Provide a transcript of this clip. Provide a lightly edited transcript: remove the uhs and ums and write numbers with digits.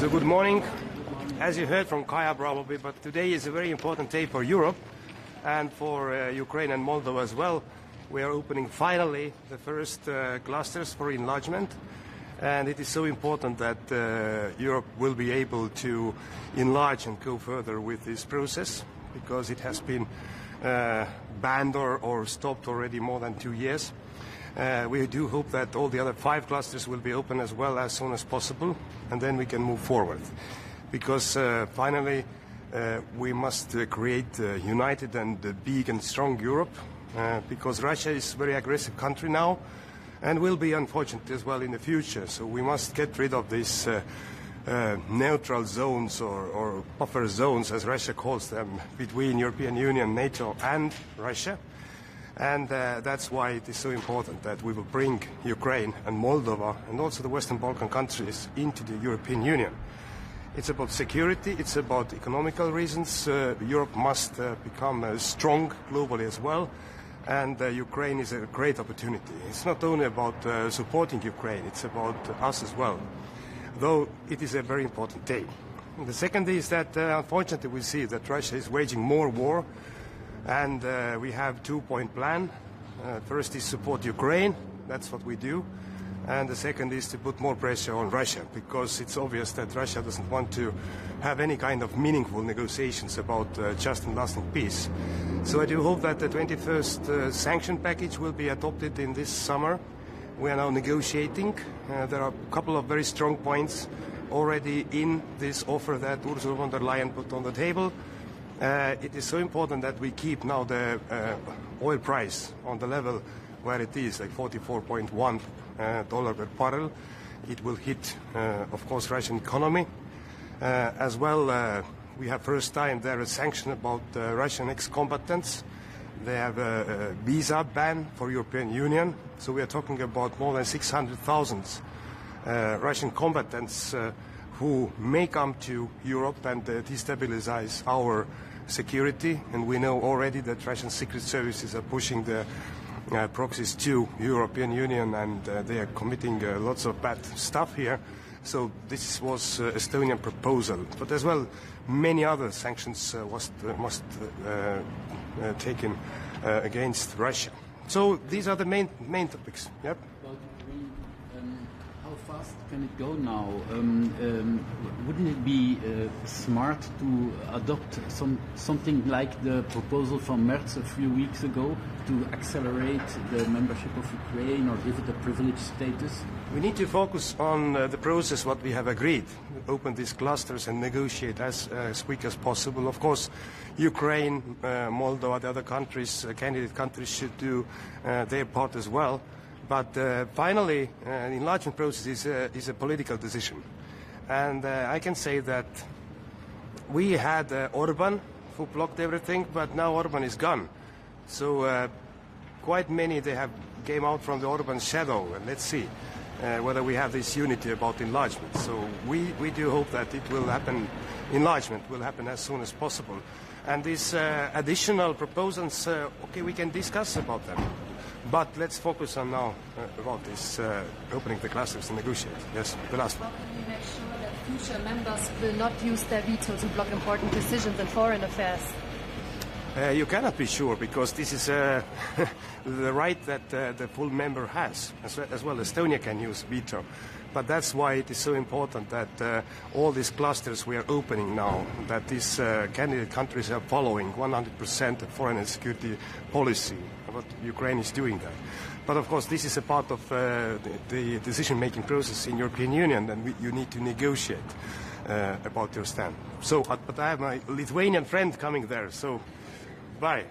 So good morning. As you heard from Kaya probably, but today is a very important day for Europe and for Ukraine and Moldova as well. We are opening finally the first clusters for enlargement, and it is so important that Europe will be able to enlarge and go further with this process, because it has been banned or stopped already more than 2 years. We do hope that all the other 5 clusters will be open as well as soon as possible, and then we can move forward. Because finally we must create a united and big and strong Europe, because Russia is a very aggressive country now and will be unfortunate as well in the future. So we must get rid of these neutral zones or buffer zones, as Russia calls them, between European Union, NATO and Russia. And that's why it is so important that we will bring Ukraine and Moldova and also the Western Balkan countries into the European Union. It's about security, it's about economical reasons. Europe must become strong globally as well, and Ukraine is a great opportunity. It's not only about supporting Ukraine, it's about us as well, though it is a very important day. And the second is that unfortunately we see that Russia is waging more war, and we have 2-point plan. First is support Ukraine, that's what we do. And the second is to put more pressure on Russia, because it's obvious that Russia doesn't want to have any kind of meaningful negotiations about just and lasting peace. So I do hope that the 21st sanction package will be adopted in this summer. We are now negotiating. There are a couple of very strong points already in this offer that Ursula von der Leyen put on the table. It is so important that we keep now the oil price on the level where it is, like $44.1 per barrel. It will hit, of course, Russian economy. As well, we have first time there a sanction about Russian ex-combatants. They have a visa ban for European Union. So we are talking about more than 600,000 Russian combatants who may come to Europe and destabilize our security. And we know already that Russian secret services are pushing the proxies to European Union, and they are committing lots of bad stuff here. So this was Estonian proposal, but as well many other sanctions must taken against Russia. So these are the main topics. Yep. How fast can it go now? Wouldn't it be smart to adopt something like the proposal from Merz a few weeks ago to accelerate the membership of Ukraine or give it a privileged status? We need to focus on the process, what we have agreed. Open these clusters and negotiate as quick as possible. Of course, Ukraine, Moldova, the other countries, candidate countries, should do their part as well. But finally, the enlargement process is a political decision. And I can say that we had Orban, who blocked everything, but now Orban is gone. So quite many, they have came out from the Orban shadow, and let's see whether we have this unity about enlargement. So we do hope that it will happen, enlargement will happen as soon as possible. And these additional proposals, okay, we can discuss about them. But let's focus on now about this opening the clusters and negotiate. Yes, the last one. How can we make sure that future members will not use their veto to block important decisions in foreign affairs? You cannot be sure, because this is the right that the full member has. As well, Estonia can use veto. But that's why it is so important that all these clusters we are opening now, that these candidate countries are following 100% of foreign and security policy. What Ukraine is doing that. But of course, this is a part of the decision-making process in European Union, and you need to negotiate about your stand. So, but I have my Lithuanian friend coming there, so bye.